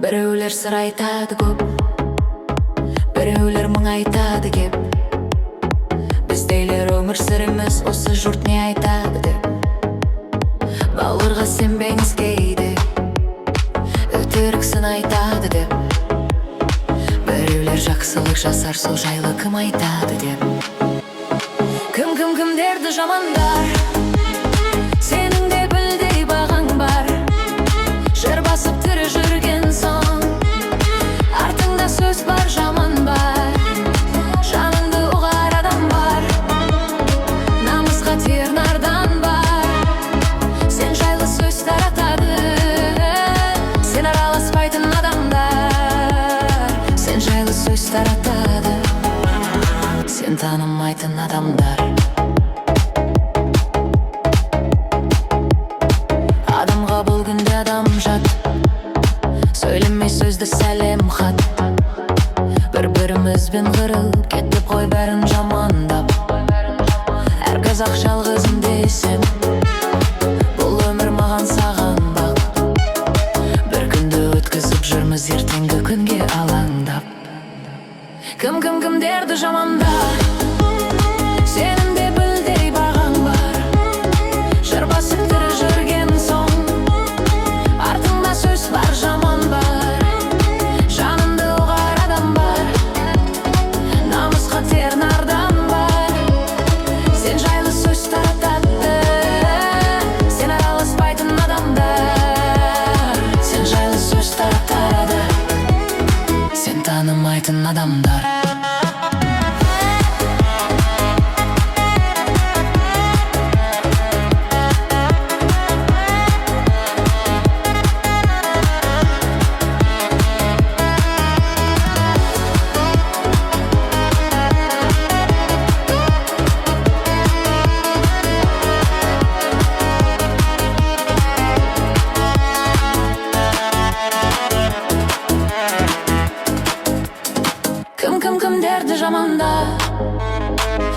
Біреулер сыр айтады көп, біреулер мың айтады кеп. Біздейлер өмір сүреміз, осы жұрт не айтады деп. Бауырға сенбеңіз кейде, өтіріксін айтады деп. Біреулер жақсылық жасар, сол жайлы кім айтады деп. Кімдерді жамандар, сенің де білдей бағаң бар. Жыр басып тірі жүрген соң, артыңда сөз бар, жаман бар. Жаныңды ұғар адам бар, намысқа тиер нардан бар. Сен жайлы сөз таратады, сен араласпайтын адамдар. Сен жайлы сөз таратады, сен танымайтын адамдар. Адамға бұл күнде адам жат, сөйлемей сөзді сәлем хат. Бір-бірімізбен қырылып кетіп қой бәрін жамандап. Әр қазақ жалғызым десем, бұл өмір маған саған бақ. Бір күнді өткізіп жүрміз ертеңгі күнге алаңдап. Кімдерді жамандап, сенің де білдей бағаң бар. Жыр басып тірі жүрген соң, артыңда сөз бар, жаман бар. Жаныңды ұғар адам бар, намысқа тиер нардан бар. Сен жайлы сөз таратады, сен араласпайтын адамдар. Сен жайлы сөз таратады, сен танымайтын адамдар. Кімдерді жаманда,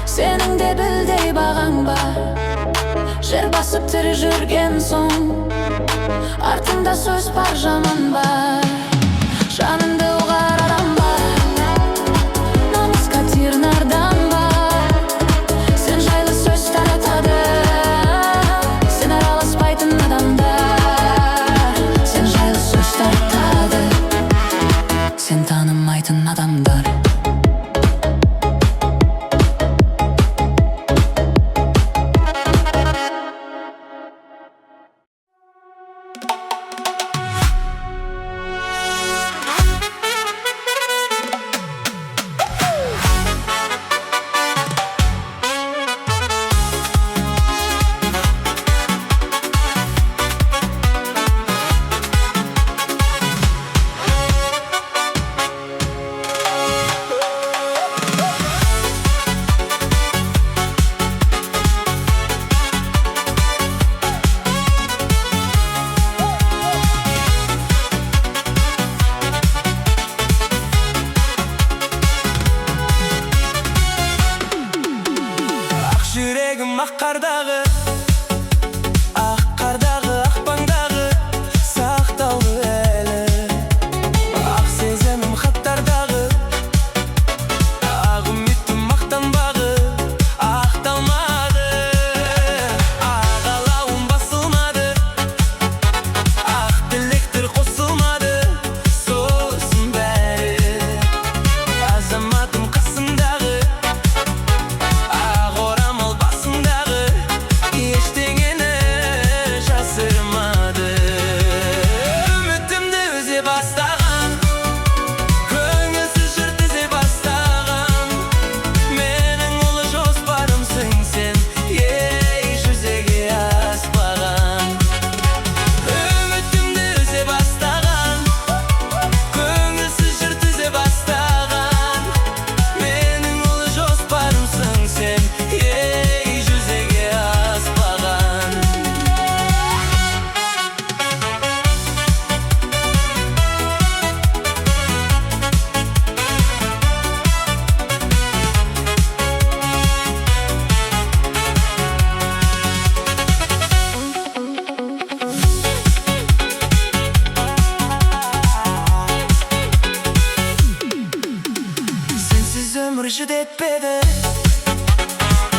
сенің де білдей бағаң бар. Жер басып тірі жүрген соң, артыңда сөз бар, жаман бар. Жаныңды ұғар адам бар, намысқа тиер нардан бар. Сен жайлы сөз таратады, сен араласпайтын адамдар. Сен жайлы сөз таратады, сен танымайтын адамдар. vıcıt etmedi.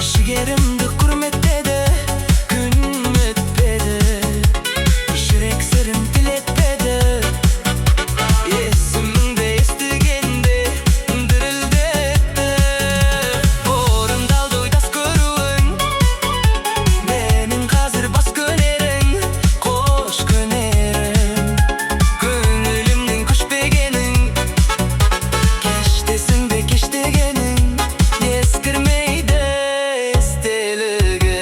Şigerimdi kurmettedi. Günüm ötmedi. Yürek sırrım dil etmedi. Esimde estigende dirildi etti. Orundaldı oydas körüğün. Benim hazır bas könerin. Koş könerin. Gönlümden kuş begenin. Keş desin be keş degenin. Eskirmeydi esteligin.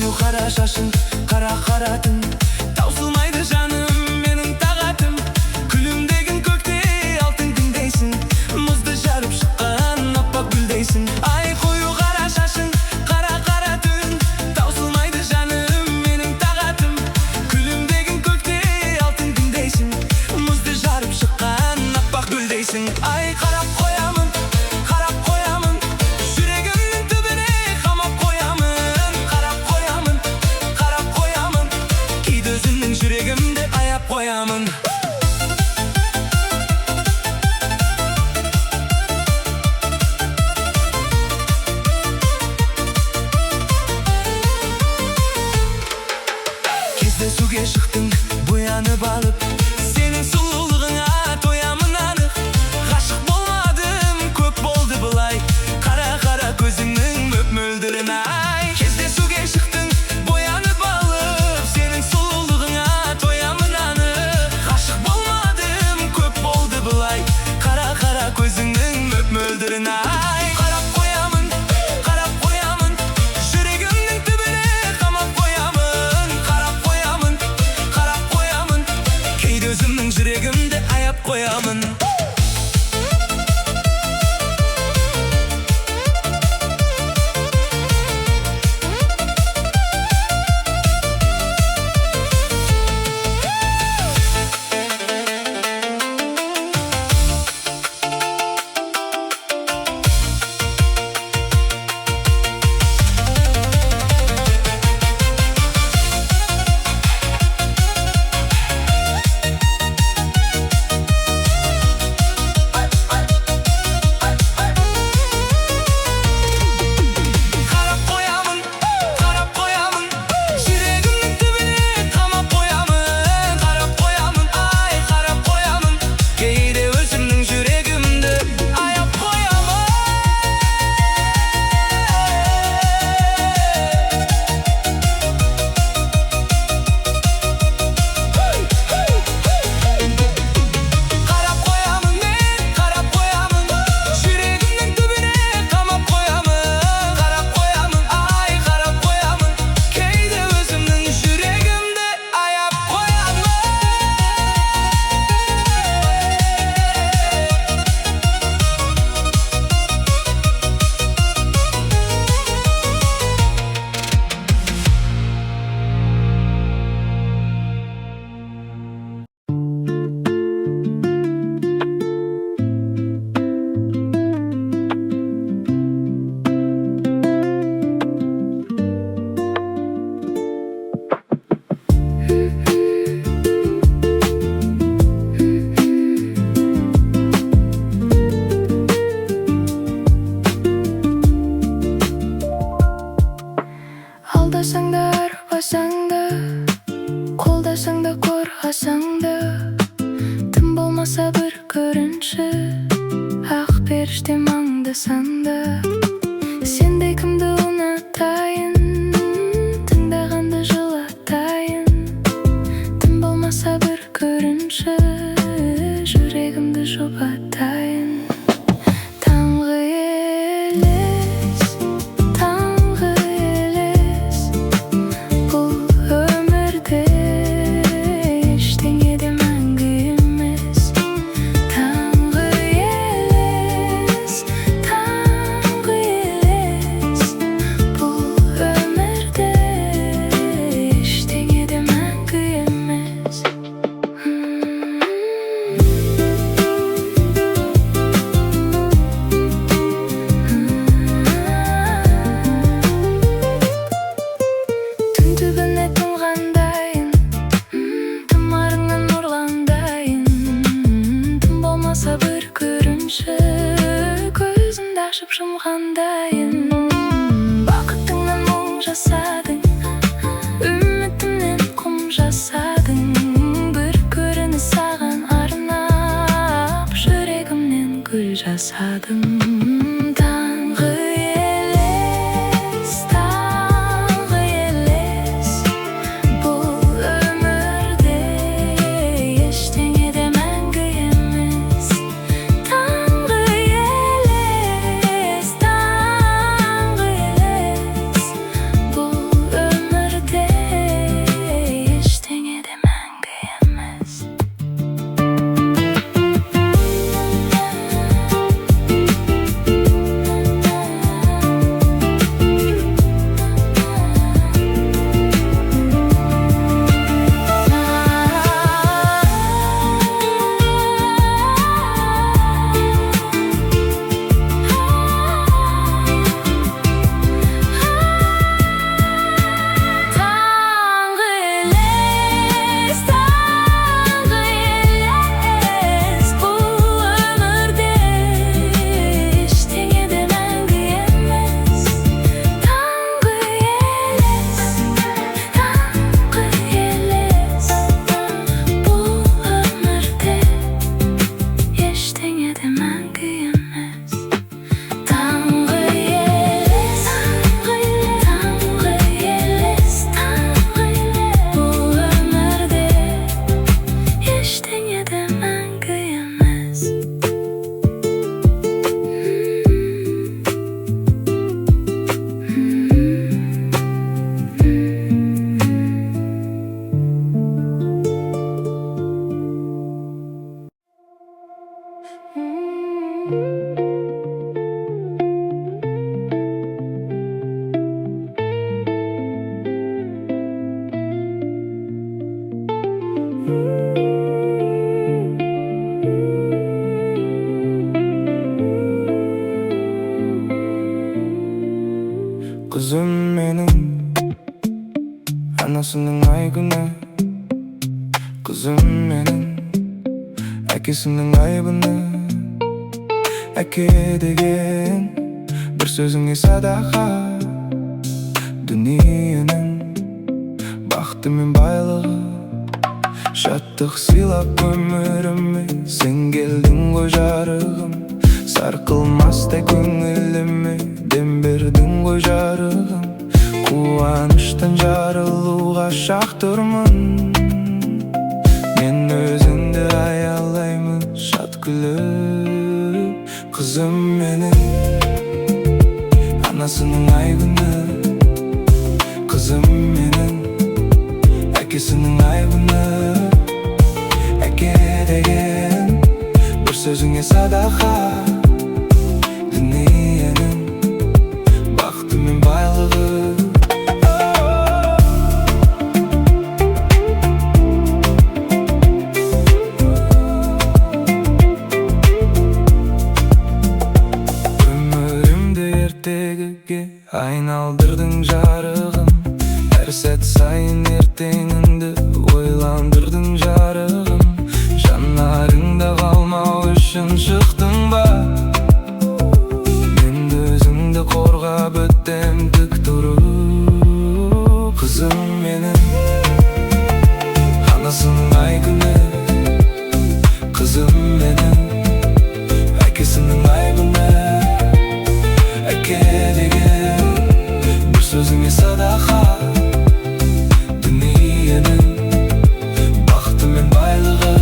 Koyu kara şaşın, kara kara tün. Tausılmaydı canım benim tağatım. Külümdegin kökte altın gündeysin. Muzda jarıp şıkkan appak güldeysin. Ay koyu kara şaşın, kara kara tün. Tausılmaydı canım benim tağatım. Külümdegin kökte altın gündeysin. Muzda jarıp şıkkan appak güldeysin. Ay karap koyamın, karap koyamın. Yüreğimnin tübüne kamap koyamın. Karap koyamın, karap koyamın. Ki gözünün yüreğimde ayap koyamın. Кезде suge çıktın buyanıp alıp. Senin sululuğuna toyamın anık. Gaşık bolmadım köp boldu bulay. Kara kara gözümün möp möldirin ay. Кезде suge çıktın boyanıp alıp. Senin sululuğuna toyamın anık. Gaşık bolmadım köp boldu bulay. Kara kara gözümün möp möldirin ay. Karap koyamın, karap koyamın. Yüreğimnin tübüne kamap koyamın. Karap koyamın, karap koyamın. Keydi özümün yüreğimde ayap koyamın. Karap koyamın, karap koyamın. Yüreğimnin tübüne kamap koyamın. Karap koyamın, ay karap koyamın. Keydi özümün yüreğimde ayap koyamın. Karap koyamın, ben karap koyamın. Yüreğimnin tübüne kamap koyamın. Karap koyamın, ay karap koyamın. Keydi özümün yüreğimde ayap koyamın. Алдасаң да арбасаң да, қолдасаң да қорғасаң да, тым болмаса бір көрінші, ақ періштем аңдасаң да. Сендей кімді ұнатайын, тыңдағанда жылатайын, тым болмаса бір көрінші, жүрегімді жұбатайын. Таңғы елес, таңғы елес, бұл өмірде ештеңе де мәңгі емес. Таңғы елес, таңғы елес, бұл өмірде ештеңе де мәңгі емес. Түн түбіне тұнғандайын, тұмарыңнан ұрландайын, тым болмаса бір көрінші, көзімді ашып жұмғандайын. Бақытыңнан мұң жасадың, үмітімнен құм жасадың, бір көрініс саған арнап, жүрегімнен гүл жасадым. Таңғы елес, Anasının ay günü kızım menin, әкесінің айбыны. Әке деген бір сөзіңе садақа, дүниенің бақыты мен байлығы. Шаттық сыйлап өміріме сен келдің ғой жарығым. Сарқылмастай көңіліме дем бердің ғой жарығым. Қуаныштан жарылуға шақ тұрмын, мен өзіңді аялаймын шат күліп. Қызым менің, анасының ай күні, қызым менің, әкесінің айбыны. Әке деген бір сөзіңе садақа, дүниенің бақыты мен байлығы. Айналдырдың жарығым, әр сәт сайын ертеңіңді ойландырдың жарығым. Жанарыңда қалмау үшін шықтың ба, мен өзіңді қорғап өттім тік тұрып. Қызым менің, анасының ай күні, қызым менің, әкесінің айбыны. Әке деген бір сөзіңе садақа, дүниенің бақыты мен байлығы.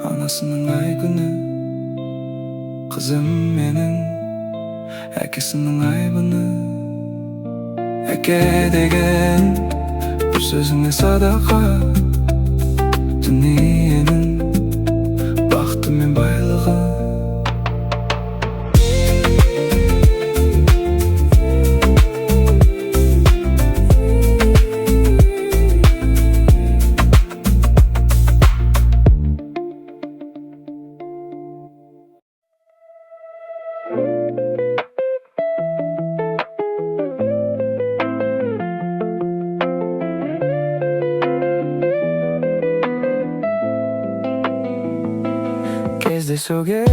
Анасының ай күні, қызым менің, әкесінің айбыны. Әке деген бір сөзіңе садақа, дүниенің бақыты мен байлығы. Кездесуге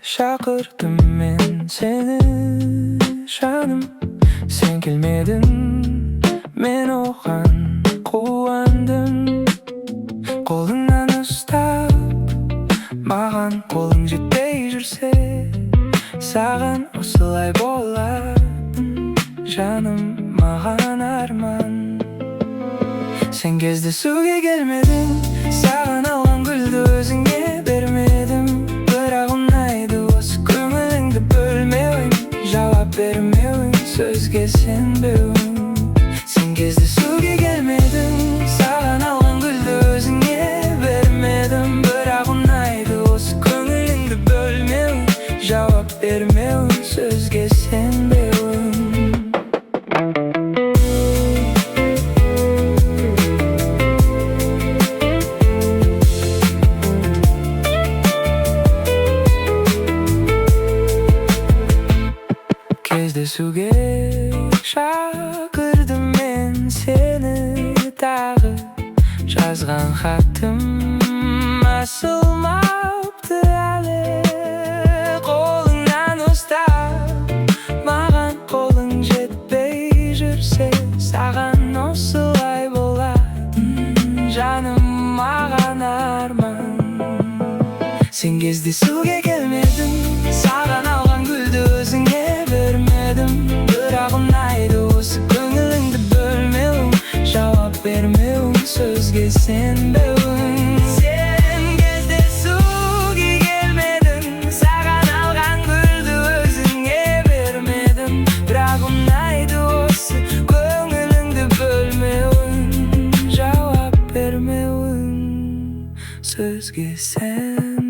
шақырдым мен сені, жаным, сен келмедің, мен оған қуандым. Қолыңнан ұстап, маған қолың жетпей жүрсе, саған осылай болатын, жаным, маған арман. Сен кездесуге келмедің, саған алған гүлді өзіңе бермедім. Бірақ ұнайды осы көңіліңді бөлмеуің, жауап бермеуің, сөзге сенбеуің. Сен кездесуге келмедің, саған алған гүлді өзіңе бермедім. Бірақ ұнайды осы көңіліңді бөлмеуің, жауап бермеуің, сөзге сенбеуің. Кездесуге шақырдым мен сені, тағы жазған хатым асылмапты әлі. Қолыңнан ұстап, маған қолың жетпей жүрсе, саған осылай болатын, жаным, маған арман. Сен кездесуге келмедің, саған алған гүлді өзіңе бермедім. Бірақ ұнайды осы көңіліңді бөлмеуің, жауап бермеуің, сөзге сенбеуің. Сен кездесуге келмедің, саған алған гүлді өзіңе бермедім. Бірақ ұнайды осы көңіліңді бөлмеуің, жауап бермеуің, сөзге сенбеуің.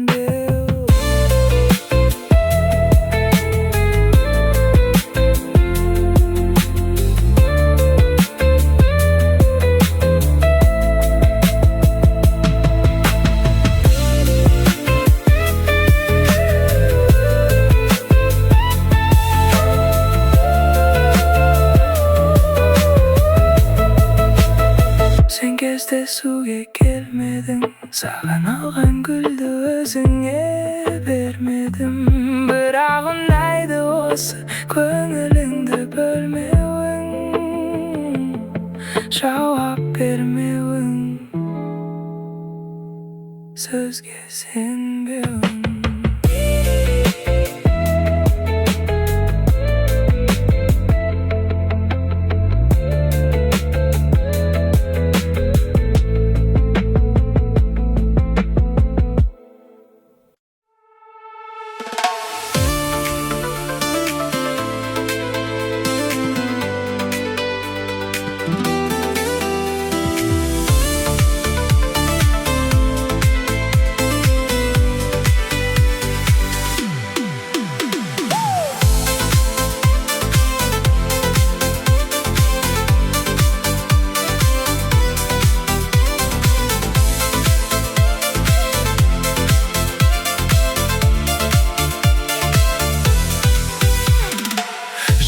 Sağan alған gülді өзіңе бермедім, бірақ ұнайды осы көңіліңді бөлмеуің, жауап бермеуің, сөзге сенбеуің.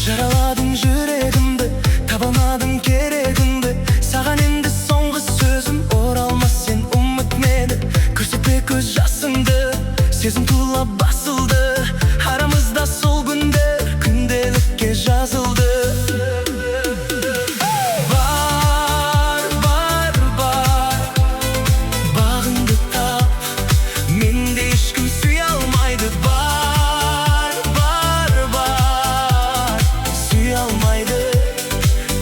Жараладың жүрегімді, табалмадың керегіңді. Саған енді соңғы сөзім, оралмас сен ұмытмеді. Көрсетпе көз жасыңды, сезім тулап басылды. Арамызда сол күндер күнделікке жазылды. Бар, бар, бар, бағыңды тап, менде ешкім сүйе алмайды. Бар, бар, бар, сүйе алмайды,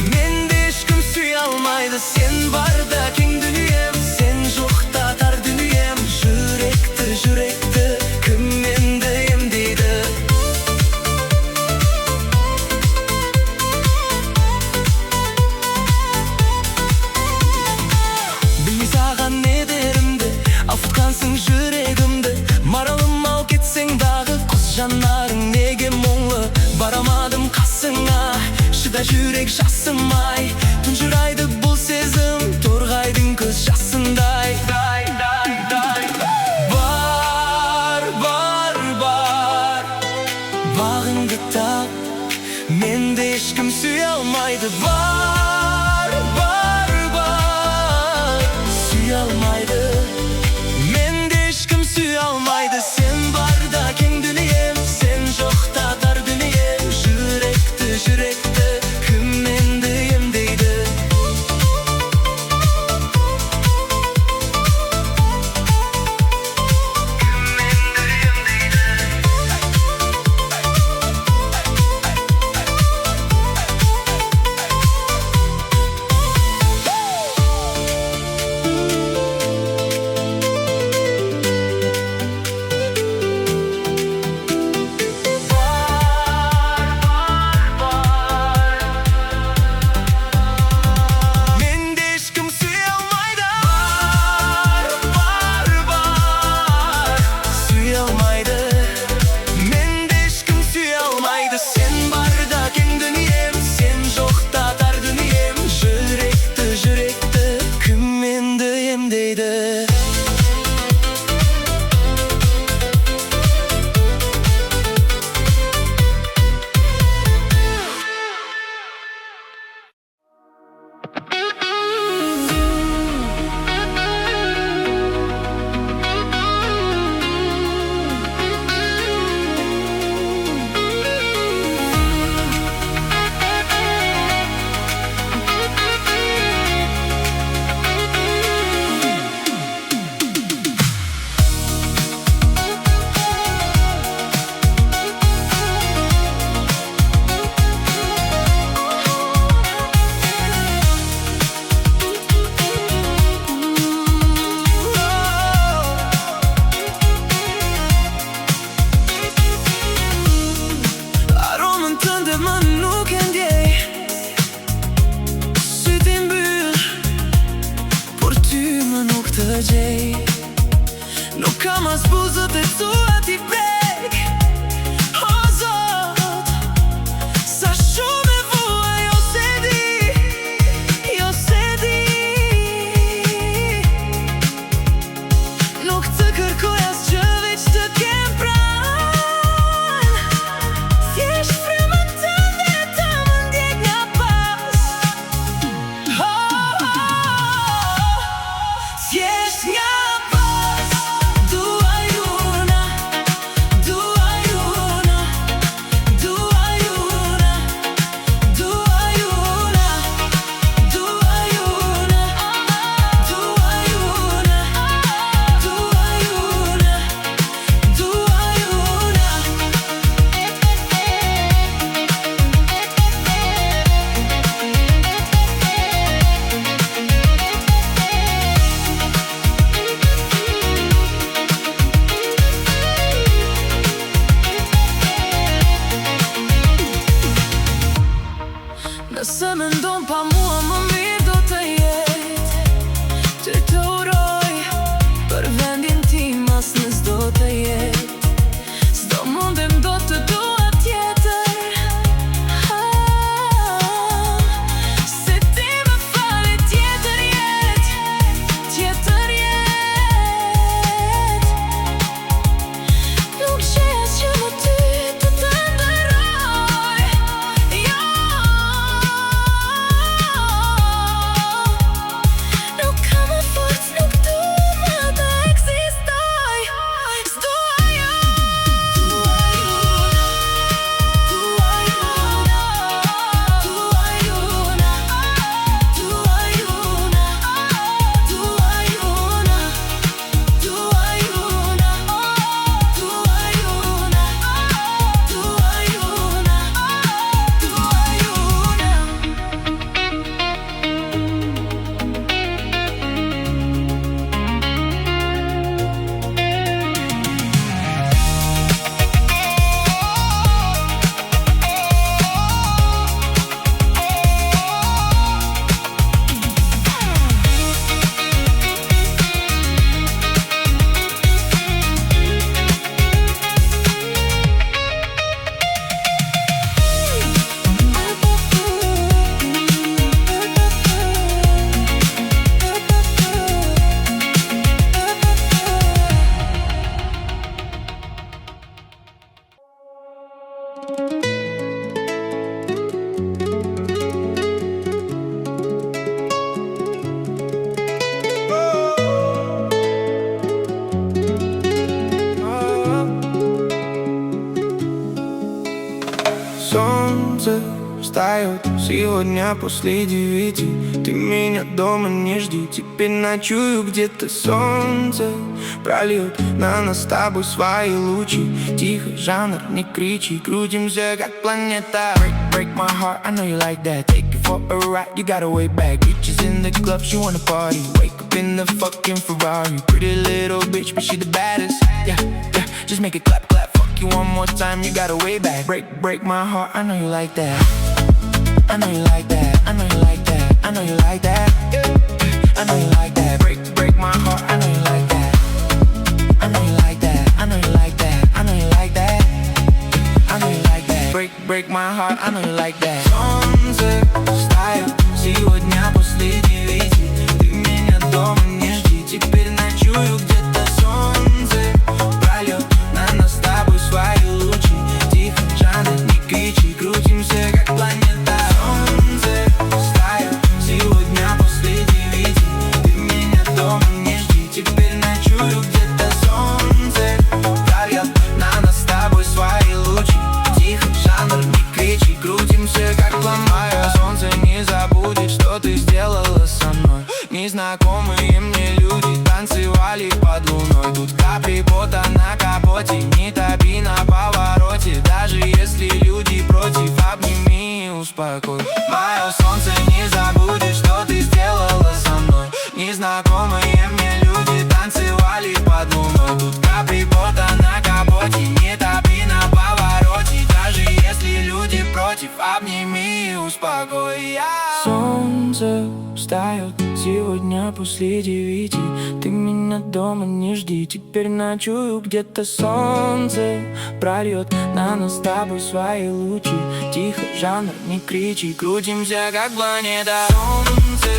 менде ешкім сүйе алмайды. Сен барда кең дүнием, сен жоқта тар дүнием. Жүректі, жүректі кім енді емдейді? Білмей саған не дерімді, афқансың жүрегімді. Маралым ал кетсең дағы, құс жанарың неге мұңлы? Барамадым қасыңа, шыда жүрек жасымай. Тұнжырайды бұл сезім, торғайдың көз жасындай. Бар, бар, бар, бағыңды тап, менде ешкім сүйе алмайды. Бар, бар, бар, сүйе алмайды, менде ешкім сүйе алмайды. Сен барда кең дүнием, сен жоқта тар дүнием. Жүректі, жүректі кім енді емдейді? Менде ешкім сүйе алмайды. Бар, бар, бар, сүйе алмайды, менде ешкім сүйе алмайды. Сен барда кең дүнием, сен жоқта тар дүнием. Жүректі, жүректі кім енді емдейді? Aromen tönde man nog en dej. Sütin büyür, por tu man nokta jay. No kamas buzut et så att i väg. Azat, sa shume voa jag sedi. Nokta kërkojas që veç të kem pran. Thjesht frymën tënde të më ndjek nga pas. Thjesht nga pas. солнце встает сегодня после 9. Ты меня дома не жди, теперь ночую где-то. Солнце прольет на нас с тобой свои лучи. Тихо, жанр, не кричи, крутимся как планета. Break my heart, I know you like that. Take it for a ride, you got a way back. Bitches in the club, she wanna party. Wake up in the fucking Ferrari. Pretty little bitch, but she the baddest. Yeah, yeah, just make it clap, clap. Fuck you one more time, you got a way back. Break my heart, I know you like that. I know you like that, I know you like that, I know you like that. I know you like that. Break my heart, I know you like that. I know you like that, I know you like that, I know you like that. I know you like that. Break my heart, I know you like that. Солнце встает сегодня после 9. Ты меня дома не жди, теперь ночую где-то. Солнце прольет на нас с тобой свои лучи. Тихо, жанр, не кричи, крутимся как планета. Солнце встает сегодня после 9. Ты меня дома не жди, теперь ночую где-то. Солнце прольет на нас с тобой свои лучи. Тихо, жанр, не кричи, крутимся как планета. Солнце не забудет, что ты сделала со мной. Незнакомые мне люди танцевали под луной. Тут капли пота на капоте, не топи на повороте. Даже если люди против, обними и успокой. Мое солнце не забудет, что ты сделала со мной. Незнакомые мне люди танцевали под луной. Тут капли пота на капоте, не топи на повороте. Даже если люди против, обними и успокой. Солнце встает сегодня после 9. Ты меня дома не жди, теперь ночую где-то. Солнце прольет на нас с тобой свои лучи. Тихо, жанр, не кричи, крутимся как планета. Солнце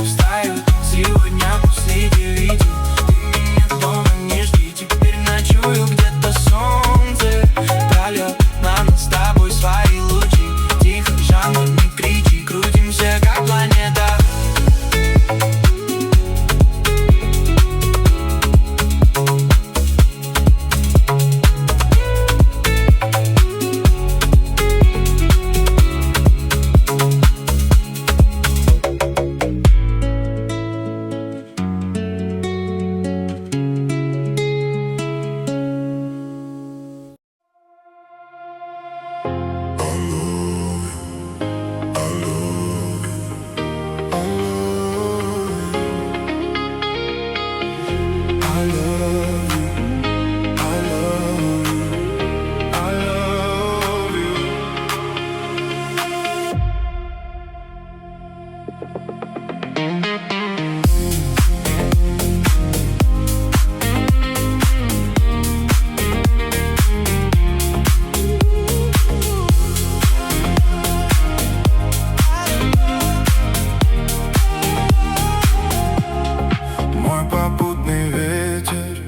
встает сегодня после 9. Ты меня дома не жди, теперь ночую где-то. Солнце прольет на нас с тобой свои лучи. Тихо, жанр, не кричи, крутимся как планета.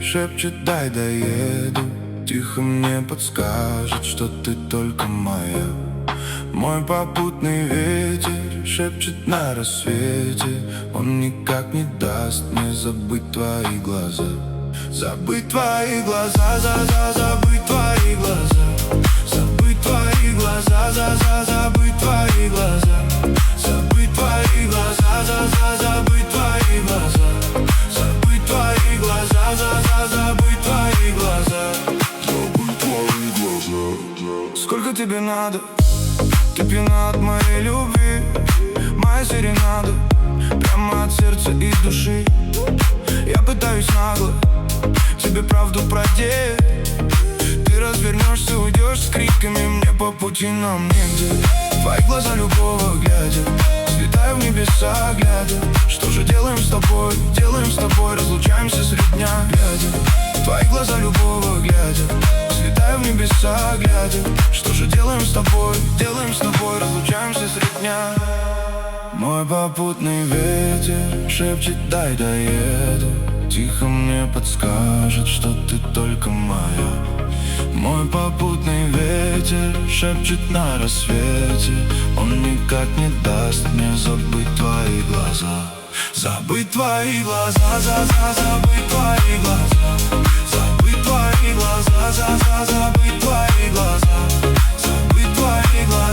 Шепчет, дай доеду. Тихо мне подскажет, что ты только моя. Мой попутный ветер шепчет на рассвете. Он никак не даст мне забыть твои глаза. Забыть твои глаза, забыть твои глаза. Забыть твои глаза, забыть твои глаза. Забыть твои глаза, забыть твои глаза. Забыть твои глаза, забыть твои глаза. Забыть твои глаза. Сколько тебе надо? Ты пьяна от моей любви. Моя серенада прямо от сердца и души. Я пытаюсь нагло тебе правду продеть. Ты развернешься, уйдешь с криками. Мне по пути нам негде. Твои глаза любого глядя. Взлетаю в небеса глядя. Что же делаем с тобой? Делаем с тобой, разлучаемся средь дня глядя. Твои глаза любого глядя. Взлетаю в небеса глядя. Что же делаем с тобой? Делаем с тобой, разлучаемся средь дня. Мой попутный ветер шепчет, дай доеду. Тихо мне подскажет, что ты только моя. Мой попутный ветер шепчет на рассвете. Он никак не даст мне забыть твои глаза. Забыть твои глаза, забыть твои глаза. Забыть твои глаза, забыть твои глаза. Забыть твои глаза.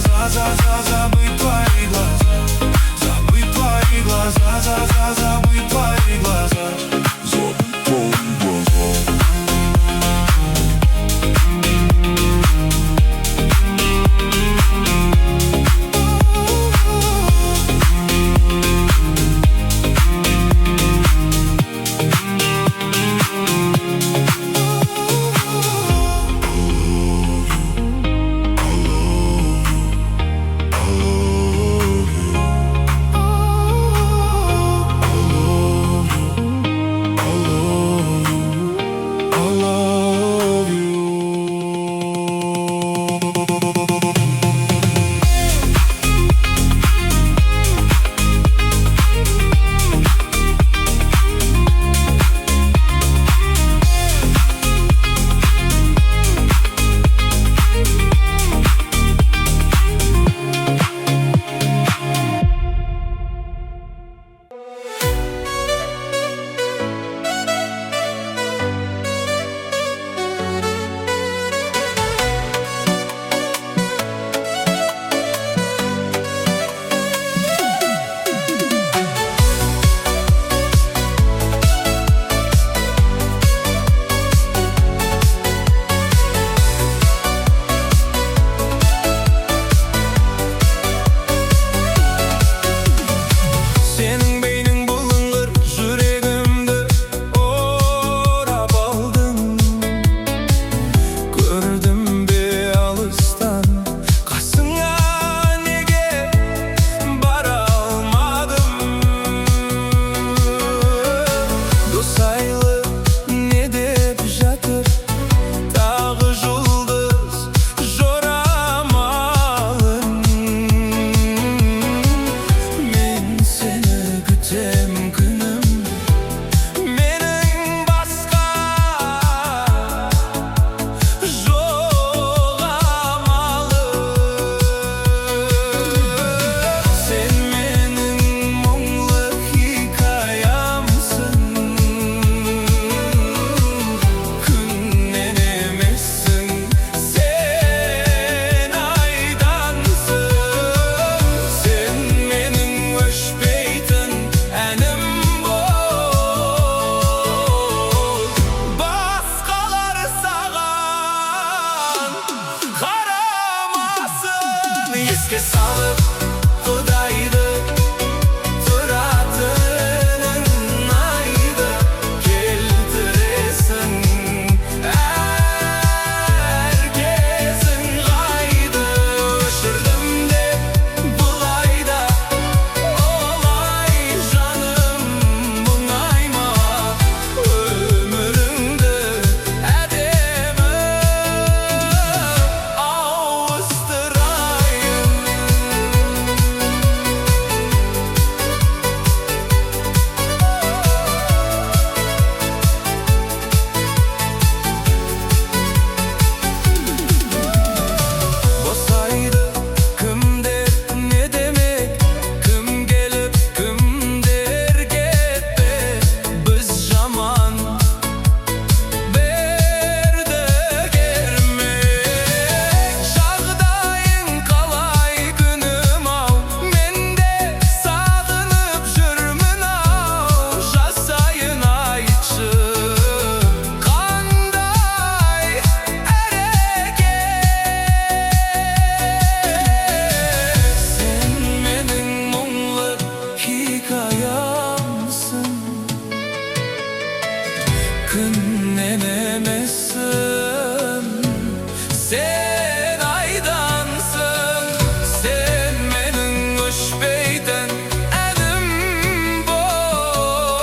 Еске салып Құдайды тұратынын айды келтіресің әр кезің қайды өшірдім деп бұлайда олай жаным мұңайма өміріңді әдемі ауыстырайын. Босайды кімдер не демек, кім келіп кімдер кетпек, біз жаман бердік ермек. Жағдайың қалай күнім-ау, мен де сағынып жүрмін-ау, жасайын айтшы қандай әрекет. Сен менің мұңлы хикаямсың, күннен емессің, сен айдансың. Сен менің өшпейтін әнім бол,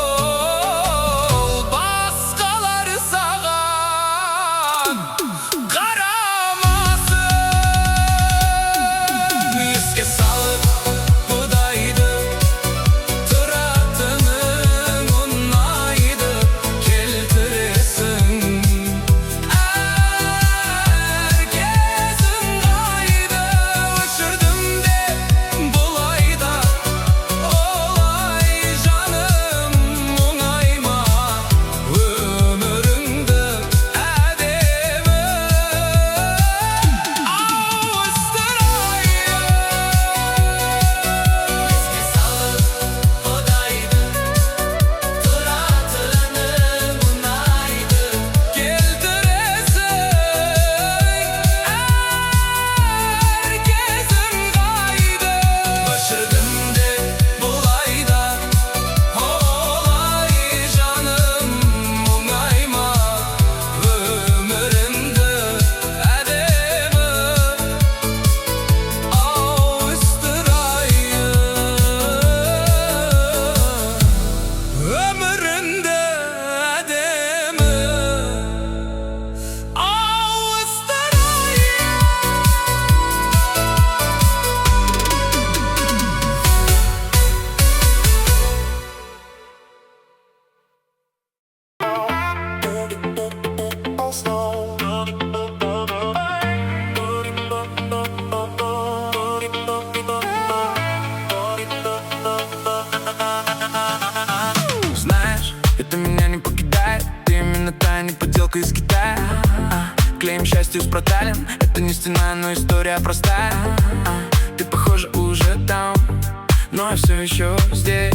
басқалар саған қарамасын. Еске салып Құдайды тұратынын ұнайды келтіресің әр кезің қайды өшірдім деп бұлайда олай жаным мұңайма өміріңді әдемі ауыстырайын. Еске салып Құдайды тұратынын ұнайды келтіресің әр кезің қайды өшірдім деп бұлайда олай жаным мұңайма өміріңді әдемі ауыстырайын. Өміріңді әдемі Знаешь, это меня не покидает, ты именно та не подделка из Китая. Клеим счастье с проталин, это не стена, но история простая. Ты, похоже, уже там, но я все еще здесь.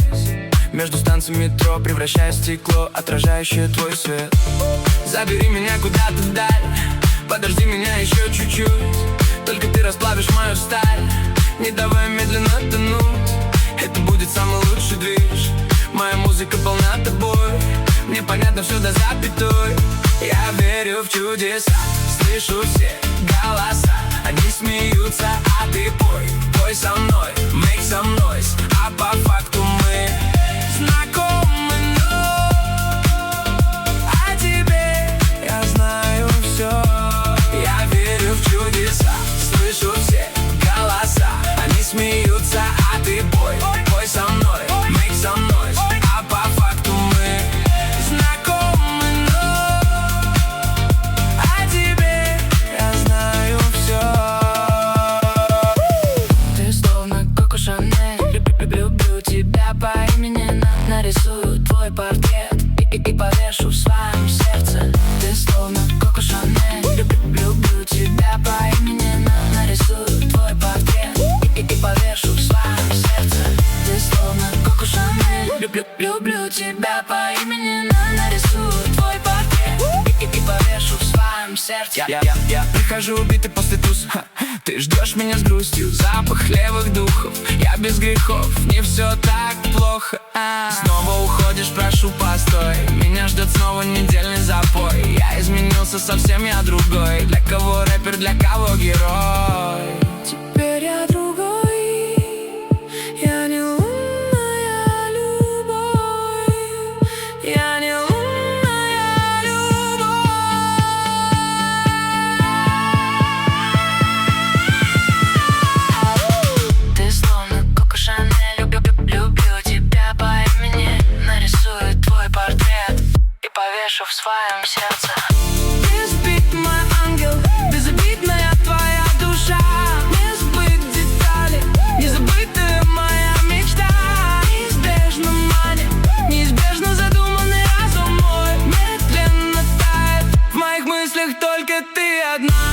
Между станциями метро превращаясь в стекло, отражающее твой свет. Забери меня куда-то вдаль, подожди меня еще чуть-чуть. Только ты расплавишь мою сталь, не давай медленно тонуть. Это будет самый лучший движ. Моя музыка полна тобой, мне понятно все до запятой. Я верю в чудеса, слышу все голоса. Они смеются, а ты пой, пой со мной, make some noise. А по факту мы знакомы, но о тебе я знаю все. Я верю в чудеса, слышу все голоса. Они смеются, а ты пой, пой со мной, make some noise. А по факту мы знакомы, но о тебе я знаю все. Ты словно Коко Шанель, люблю тебя по имени. Нарисую твой портрет и повешу в своем сердце. Ты словно Коко Шанель, люблю тебя по имени. Нарисую твой портрет и повешу в своем сердце. Ты словно Коко Шанель, люблю тебя по имени. Нарисую твой портрет и повешу в своем сердце. сердце. Я прихожу убитый после туз. Ты ждешь меня с грустью, запах левых духов. Я без грехов, не все так плохо. Снова уходишь, прошу, постой. Меня ждет снова недельный запой. Я изменился совсем, я другой. Для кого рэпер, для кого герой. Теперь я другой. Я не лунная любовь. Я не лунная любовь. Ты словно Коко Шанель. Люблю тебя по имени. Нарисую твой портрет и повешу в своем сердце. Не спит мой ангел, безобидная твоя душа. Не забыть детали, незабытая моя мечта. Неизбежно манит, неизбежно задуманный разум мой медленно тает. В моих мыслях только ты одна.